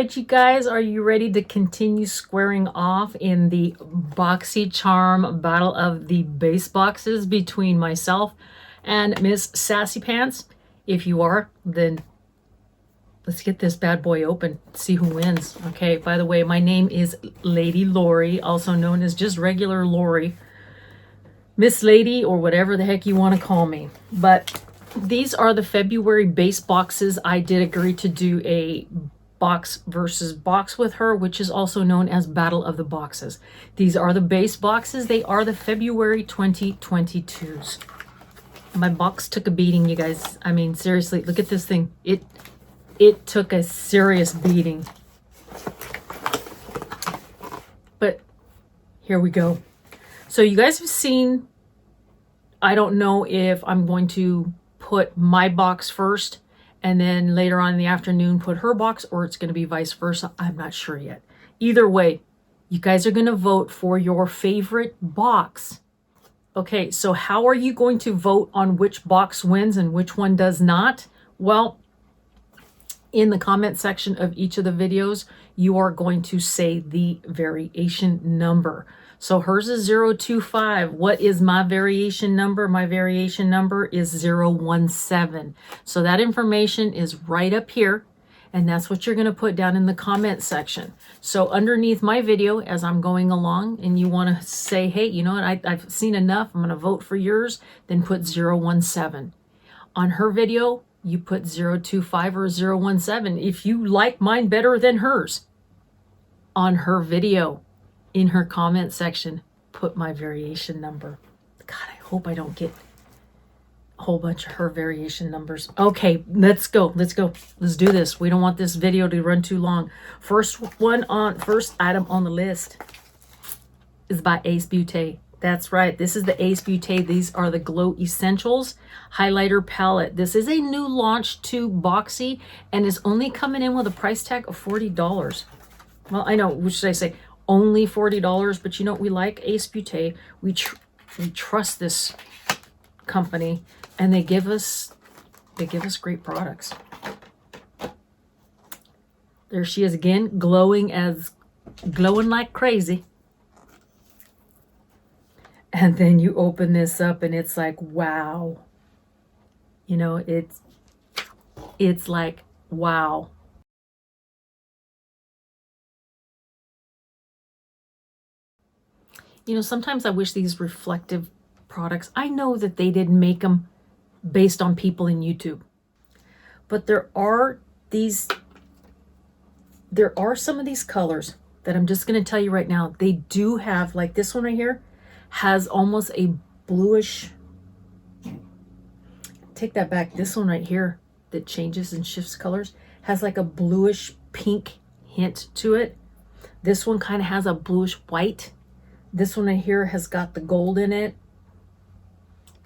right, you guys, are you ready to continue squaring off in the Boxycharm battle of the base boxes between myself and Miss Sassy Pants? If you are, then let's get this bad boy open, see who wins. Okay, by the way, my name is Lady Lori, also known as just regular Lori, Miss Lady, or whatever the heck you want to call me. But these are the February base boxes. I did agree to do a box versus box with her, which is also known as Battle of the Boxes. These are the base boxes. They are the February 2022s. My box took a beating, you guys. I mean, seriously, look at this thing. It took a serious beating. But here we go. So you guys have seen, I don't know if I'm going to put my box first and then later on in the afternoon put her box, or it's going to be vice versa. I'm not sure yet. Either way, you guys are going to vote for your favorite box. Okay, so how are you going to vote on which box wins and which one does not? Well, in the comment section of each of the videos, you are going to say the variation number. So hers is 025. What is my variation number? My variation number is 017. So that information is right up here, and that's what you're going to put down in the comment section. So underneath my video, as I'm going along, and you want to say, hey, you know what, I've seen enough, I'm going to vote for yours, then put 017. On her video, you put 025 or 017 if you like mine better than hers. On her video, in her comment section, put my variation number. God, I hope I don't get a whole bunch of her variation numbers. Okay, let's go. Let's go. Let's do this. We don't want this video to run too long. First item on the list is by Ace Beauté. That's right. This is the Ace Beauté. These are the Glow Essentials Highlighter Palette. This is a new launch to Boxy and is only coming in with a price tag of $40. Well, I know, what should I say? Only $40, but you know what we like? Ace Beauté. We trust this company, and they give us great products. There she is again, glowing like crazy. And then you open this up and it's like, wow. You know, it's like, wow. You know, sometimes I wish these reflective products, I know that they didn't make them based on people in YouTube, but there are some of these colors that I'm just going to tell you right now. They do have, like this one right here, has almost a bluish, take that back, this one right here that changes and shifts colors has like a bluish pink hint to it. This one kind of has a bluish white. This one right here has got the gold in it.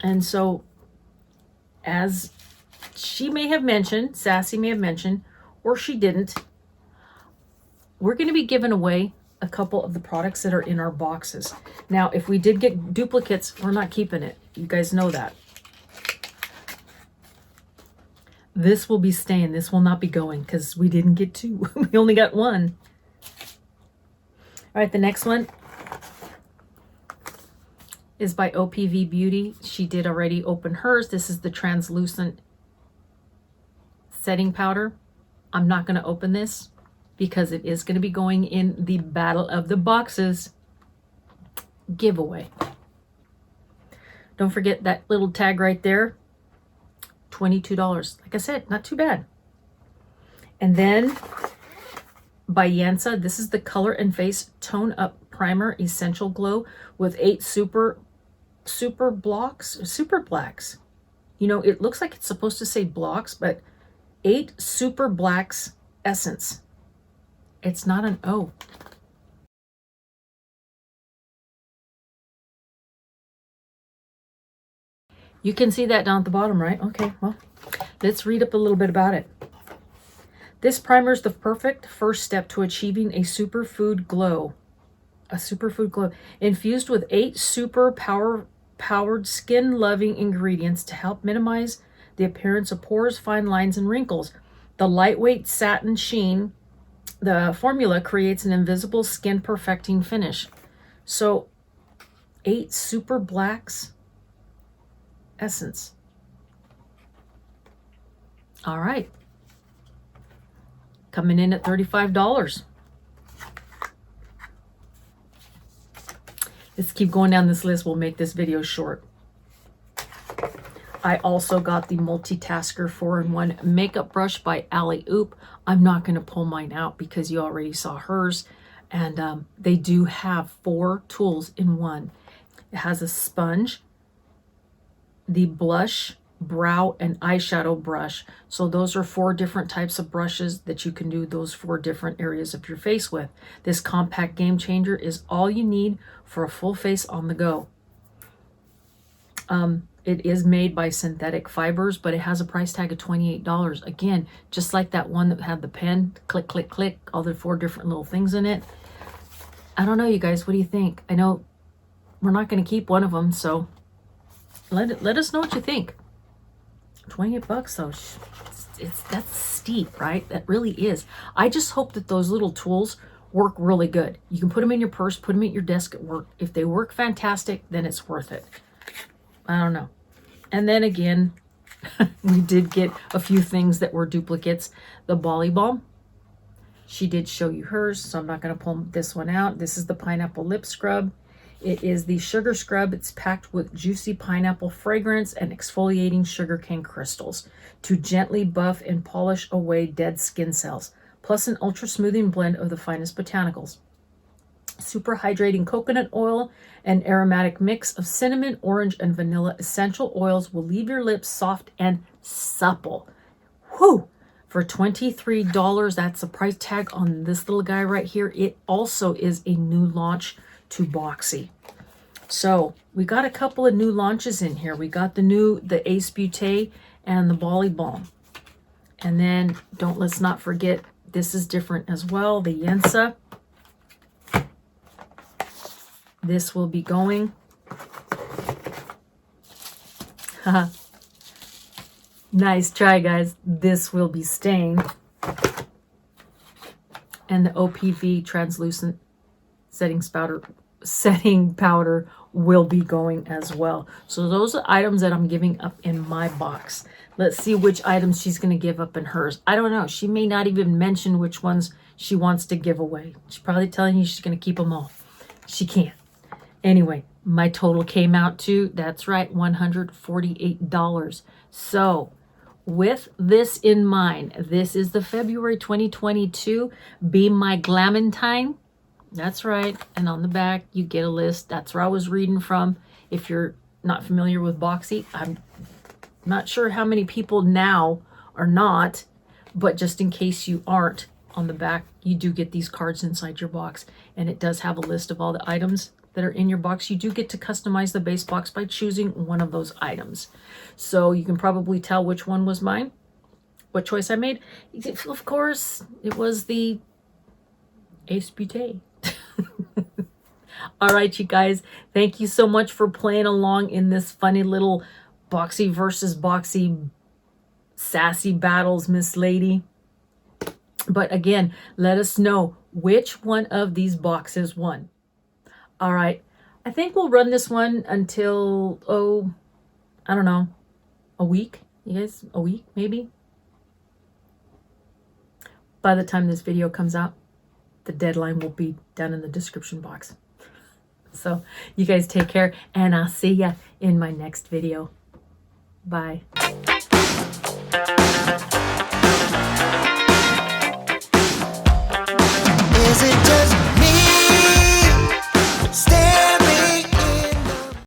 And so, as she may have mentioned, Sassy may have mentioned, or she didn't, we're going to be giving away a couple of the products that are in our boxes. Now, if we did get duplicates, we're not keeping it. You guys know that. This will be staying. This will not be going because we didn't get two. We only got one. All right, the next one is by OPV Beauty. She did already open hers. This is the translucent setting powder. I'm not going to open this because it is going to be going in the Battle of the Boxes giveaway. Don't forget that little tag right there, $22. Like I said, not too bad. And then by Yansa, this is the Color and Face Tone Up Primer Essential Glow with 8 super blacks. You know, it looks like it's supposed to say blocks, but 8 super blacks essence. It's not an O. You can see that down at the bottom, right? Okay, well, let's read up a little bit about it. This primer is the perfect first step to achieving a superfood glow. A superfood glow. Infused with 8 super powered skin-loving ingredients to help minimize the appearance of pores, fine lines, and wrinkles. The lightweight satin sheen The formula creates an invisible skin perfecting finish. So 8 super blacks essence. All right. Coming in at $35. Let's keep going down this list. We'll make this video short. I also got the Multitasker 4-in-1 makeup brush by LUME. I'm not going to pull mine out because you already saw hers. And they do have 4 tools in one. It has a sponge, the blush, brow, and eyeshadow brush. So those are 4 different types of brushes that you can do those 4 different areas of your face with. This compact game changer is all you need for a full face on the go. It is made by synthetic fibers, but it has a price tag of $28. Again, just like that one that had the pen, click, click, click, all the 4 different little things in it. I don't know, you guys, what do you think? I know we're not going to keep one of them, so let us know what you think. 28 bucks though, that's steep, right? That really is. I just hope that those little tools work really good. You can put them in your purse, put them at your desk at work. If they work fantastic, then it's worth it. I don't know. And then again, we did get a few things that were duplicates. The Bali Balm, she did show you hers, so I'm not going to pull this one out. This is the pineapple lip scrub. It is the sugar scrub. It's packed with juicy pineapple fragrance and exfoliating sugarcane crystals to gently buff and polish away dead skin cells, plus an ultra smoothing blend of the finest botanicals. Super hydrating coconut oil and aromatic mix of cinnamon, orange, and vanilla essential oils will leave your lips soft and supple. Whew! For $23, that's the price tag on this little guy right here. It also is a new launch to Boxy. So we got a couple of new launches in here. We got the Ace Beauté and the Bali Balm. And then let's not forget, this is different as well, the Yensa. This will be going. Nice try, guys. This will be staying. And the OPV translucent setting powder will be going as well. So those are items that I'm giving up in my box. Let's see which items she's going to give up in hers. I don't know. She may not even mention which ones she wants to give away. She's probably telling you she's going to keep them all. She can't. Anyway, my total came out to, that's right, $148. So with this in mind, this is the February 2022 Be My Glamentine. That's right. And on the back, you get a list. That's where I was reading from. If you're not familiar with Boxy, I'm not sure how many people now are not, but just in case you aren't, on the back, you do get these cards inside your box. And it does have a list of all the items that are in your box. You do get to customize the base box by choosing one of those items. So you can probably tell which one was mine, what choice I made. Of course, it was the Ace Beauté. All right, you guys, thank you so much for playing along in this funny little Boxy versus Boxy sassy battles, Miss Lady. But again, let us know which one of these boxes won. All right, I think we'll run this one until, I don't know, a week. You guys, a week maybe? By the time this video comes out, the deadline will be down in the description box. So you guys take care, and I'll see ya in my next video. Bye.